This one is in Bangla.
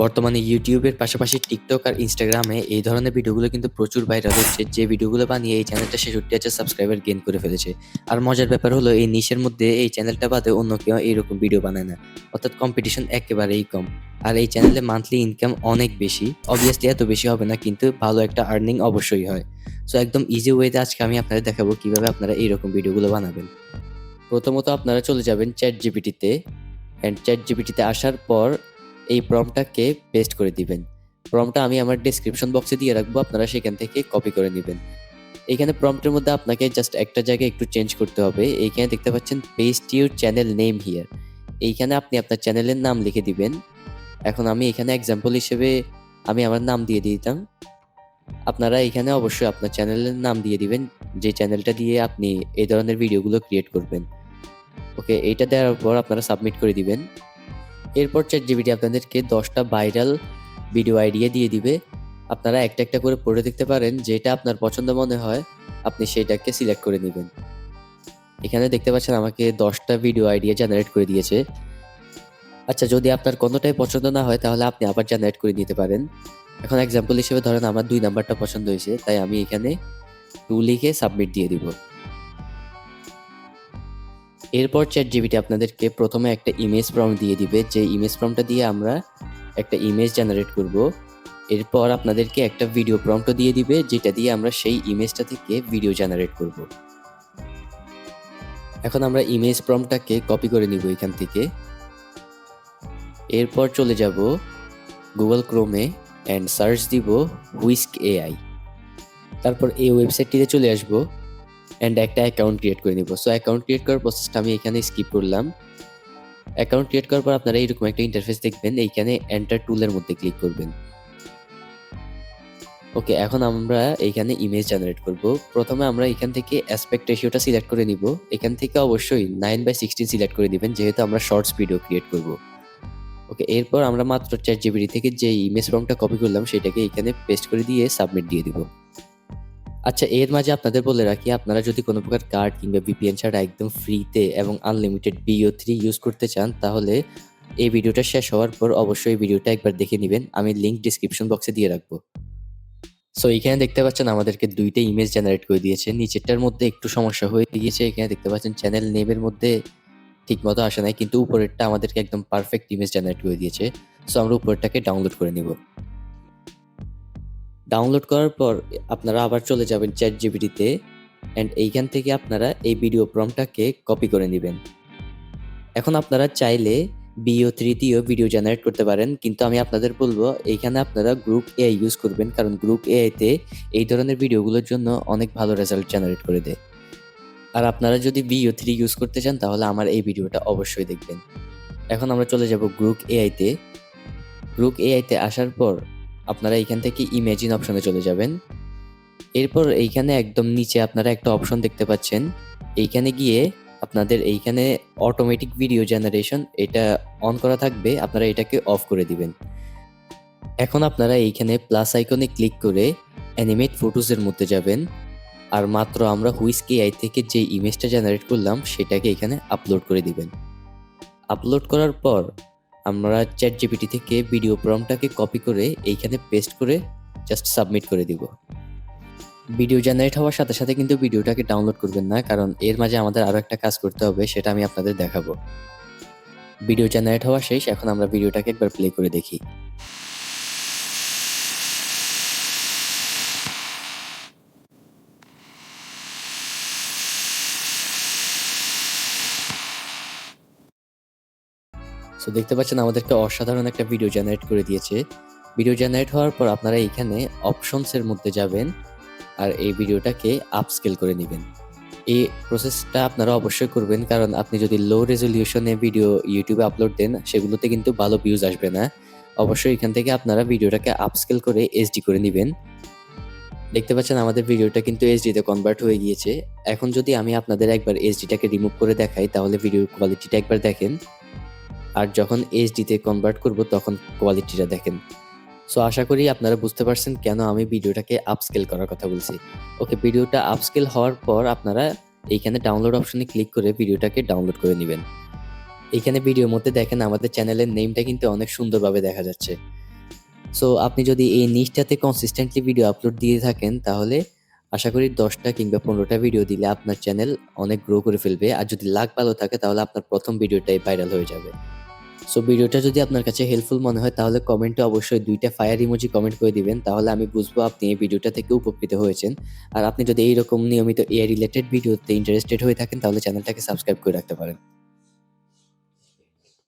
বর্তমানে ইউটিউবের পাশাপাশি টিকটক আর ইনস্টাগ্রামে এই ধরনের ভিডিওগুলো কিন্তু প্রচুর ভাইরাল হচ্ছে, যে ভিডিওগুলো বানিয়ে এই চ্যানেলটা ৬৬,০০০ সাবস্ক্রাইবার গেইন করে ফেলেছে। আর মজার ব্যাপার হলো এই নিশের মধ্যে এই চ্যানেলটা বাদে অন্য কেউ এইরকম ভিডিও বানায় না, অর্থাৎ কম্পিটিশন একেবারেই কম। আর এই চ্যানেলে মান্থলি ইনকাম অনেক বেশি, অবভিয়াসলি এত বেশি হবে না, কিন্তু ভালো একটা আর্নিং অবশ্যই হয়। সো একদম ইজি ওয়েতে আজকে আমি আপনাদের দেখাবো কিভাবে আপনারা এইরকম ভিডিওগুলো বানাবেন। প্রথমত আপনারা চলে যাবেন চ্যাট জিপিটিতে, অ্যান্ড চ্যাট জিপিটিতে আসার পর এই প্রম্পটটাকে পেস্ট করে দিবেন। প্রম্পটটা আমি আমার ডেসক্রিপশন বক্সে দিয়ে রাখবো, আপনারা সেখান থেকে কপি করে নেবেন। এইখানে প্রম্পটের মধ্যে আপনাকে জাস্ট একটা জায়গায় একটু চেঞ্জ করতে হবে। এইখানে দেখতে পাচ্ছেন paste your channel name here, এইখানে আপনি আপনার চ্যানেলের নাম লিখে দিবেন। এখন আমি এখানে এক্সাম্পল হিসেবে আমি আমার নাম দিয়ে দিতাম, আপনারা এখানে অবশ্যই আপনার চ্যানেলের নাম দিয়ে দিবেন, যে চ্যানেলটা দিয়ে আপনি এই ধরনের ভিডিওগুলো ক্রিয়েট করবেন। ওকে, এইটা দেওয়ার পর আপনারা সাবমিট করে দিবেন। এরপর চ্যাটজিপিটি আপনাদেরকে 10টা ভাইরাল ভিডিও আইডিয়া দিয়ে দিবে। আপনারা একটা একটা করে পড়ে দেখতে পারেন, যেটা আপনার পছন্দ মনে হয় আপনি সেটাকে সিলেক্ট করে নেবেন। এখানে দেখতে পাচ্ছেন আমাকে 10টা ভিডিও আইডিয়া জেনারেট করে দিয়েছে। আচ্ছা, যদি আপনার কোনোটাই পছন্দ না হয় তাহলে আপনি আবার জেনারেট করে নিতে পারেন। এখন এক্সাম্পল হিসেবে ধরেন আমার 2 নাম্বারটা পছন্দ হয়েছে, তাই আমি এখানে 2 লিখে সাবমিট দিয়ে দিব। এরপর চ্যাটজিপিটি আপনাদেরকে প্রথমে একটা ইমেজ প্রম্পট দিয়ে দিবে, যে ইমেজ প্রম্পটটা দিয়ে আমরা একটা ইমেজ জেনারেট করব। এরপর আপনাদেরকে একটা ভিডিও প্রম্পটও দিয়ে দিবে, যেটা দিয়ে আমরা সেই ইমেজটা থেকে ভিডিও জেনারেট করব। এখন আমরা ইমেজ প্রম্পটটাকে কপি করে নিব এখান থেকে। এরপর চলে যাব গুগল ক্রোমে অ্যান্ড সার্চ দিব হুইস্ক এআই। তারপর এই ওয়েবসাইটটিতে চলে আসব অ্যান্ড একটা অ্যাকাউন্ট ক্রিয়েট করে নিব। সো অ্যাকাউন্ট ক্রিয়েট করার প্রসেসটা আমি এখানে স্কিপ করলাম। অ্যাকাউন্ট ক্রিয়েট করার পর আপনারা এইরকম একটা ইন্টারফেস দেখবেন, এইখানে এন্টার টুলের মধ্যে ক্লিক করবেন। ওকে, এখন আমরা এইখানে ইমেজ জেনারেট করব। প্রথমে আমরা এখান থেকে অ্যাসপেক্ট রেশিওটা সিলেক্ট করে নিব। এখান থেকে অবশ্যই 9/16 সিলেক্ট করে দিবেন, যেহেতু আমরা শর্টস ভিডিও ক্রিয়েট করব। ওকে, এরপর আমরা মাত্র চ্যাট জিপিটি থেকে যে ইমেজ ফর্মটা কপি করলাম সেটাকে এখানে পেস্ট করে দিয়ে সাবমিট দিয়ে দিব। আচ্ছা, এর মাঝে আপনাদের বলে রাখি, আপনারা যদি কোনো প্রকার কার্ড কিংবা ভিপিএন ছাড়া একদম ফ্রিতে এবং আনলিমিটেড BO3 ইউজ করতে চান, তাহলে এই ভিডিওটা শেষ হওয়ার পর অবশ্যই ভিডিওটা একবার দেখে নেবেন, আমি লিঙ্ক ডিসক্রিপশন বক্সে দিয়ে রাখবো। সো এখানে দেখতে পাচ্ছেন আমাদেরকে 2টা ইমেজ জেনারেট করে দিয়েছে। নিচেরটার মধ্যে একটু সমস্যা হয়ে গিয়েছে, এখানে দেখতে পাচ্ছেন চ্যানেল নেমের মধ্যে ঠিক মতো আসে নাই, কিন্তু উপরেরটা আমাদেরকে একদম পারফেক্ট ইমেজ জেনারেট করে দিয়েছে। সো আমরা উপরেরটাকে ডাউনলোড করে নিব। ডাউনলোড করার পর আপনারা আবার চলে যাবেন চ্যাট জিপিটিতে, অ্যান্ড এইখান থেকে আপনারা এই ভিডিও প্রম্পটটাকে কপি করে নেবেন। এখন আপনারা চাইলে BO3 দিয়েও ভিডিও জেনারেট করতে পারেন, কিন্তু আমি আপনাদের বলবো এইখানে আপনারা গ্রুপ এআই ইউজ করবেন, কারণ গ্রুপ এআইতে এই ধরনের ভিডিওগুলোর জন্য অনেক ভালো রেজাল্ট জেনারেট করে দেয়। আর আপনারা যদি BO3 ইউজ করতে চান তাহলে আমার এই ভিডিওটা অবশ্যই দেখবেন। এখন আমরা চলে যাব গ্রুপ এআইতে। গ্রুপ এআইতে আসার পর আপনারা এইখান থেকে ইমেজিন অপশনে চলে যাবেন। এরপর এইখানে একদম নিচে আপনারা একটা অপশন দেখতে পাচ্ছেন, এইখানে গিয়ে আপনাদের এইখানে অটোমেটিক ভিডিও জেনারেশন এটা অন করা থাকবে, আপনারা এটাকে অফ করে দিবেন। এখন আপনারা এইখানে প্লাস আইকনে ক্লিক করে অ্যানিমেট ফটোজের মধ্যে যাবেন, আর মাত্র আমরা হুইস্ক এআই থেকে যে ইমেজটা জেনারেট করলাম সেটাকে এখানে আপলোড করে দিবেন। আপলোড করার পর আমরা চ্যাট জিপিটি থেকে ভিডিও প্রম্পটটাকে কপি করে এইখানে পেস্ট করে জাস্ট সাবমিট করে দিব। ভিডিও জেনারেট হওয়ার সাথে সাথে কিন্তু ভিডিওটাকে ডাউনলোড করবেন না, কারণ এর মাঝে আমাদের আরও একটা কাজ করতে হবে, সেটা আমি আপনাদের দেখাবো। ভিডিও জেনারেট হওয়া শেষ, এখন আমরা ভিডিওটাকে একবার প্লে করে দেখি। সো দেখতে পাচ্ছেন আমাদেরকে অসাধারণ একটা ভিডিও জেনারেট করে দিয়েছে। ভিডিও জেনারেট হওয়ার পর আপনারা এইখানে অপশনসের মধ্যে যাবেন আর এই ভিডিওটাকে আপস্কেল করে নেবেন। এই প্রসেসটা আপনারা অবশ্যই করবেন, কারণ আপনি যদি লো রেজলিউশনে ভিডিও ইউটিউবে আপলোড দেন সেগুলোতে কিন্তু ভালো ভিউজ আসবে না। অবশ্যই এখান থেকে আপনারা ভিডিওটাকে আপস্কেল করে এইচডি করে নেবেন। দেখতে পাচ্ছেন আমাদের ভিডিওটা কিন্তু এইচডিতে কনভার্ট হয়ে গিয়েছে। এখন যদি আমি আপনাদের একবার এইচডিটাকে রিমুভ করে দেখাই তাহলে ভিডিওর কোয়ালিটিটা একবার দেখেন, আর যখন এইচডিতে কনভার্ট করব তখন কোয়ালিটিটা দেখেন। সো আশা করি আপনারা বুঝতে পারছেন কেন আমি ভিডিওটাকে আপস্কেল করার কথা বলছি। ওকে, ভিডিওটা আপস্কেল হওয়ার পর আপনারা এইখানে ডাউনলোড অপশনে ক্লিক করে ভিডিওটাকে ডাউনলোড করে নেবেন। এইখানে ভিডিওর মধ্যে দেখেন আমাদের চ্যানেলের নেমটা কিন্তু অনেক সুন্দরভাবে দেখা যাচ্ছে। সো আপনি যদি এই নিশটাতে কনসিস্টেন্টলি ভিডিও আপলোড দিয়ে থাকেন তাহলে আশা করি 10টা কিংবা 15টা ভিডিও দিলে আপনার চ্যানেল অনেক গ্রো করে ফেলবে। আর যদি লাক ভালো থাকে তাহলে আপনার প্রথম ভিডিওটাই ভাইরাল হয়ে যাবে। সো ভিডিওটা যদি আপনার কাছে হেল্পফুল মনে হয় তাহলে কমেন্টে অবশ্যই 2টা ফায়ার ইমোজি কমেন্ট করে দিবেন। তাহলে আমি বুঝবো আপনি এই ভিডিওটা থেকে উপকৃত হয়েছেন। আর আপনি যদি এইরকম নিয়মিত AI রিলেটেড ভিডিওতে ইন্টারেস্টেড হয়ে থাকেন তাহলে চ্যানেলটাকে সাবস্ক্রাইব করে রাখতে পারেন।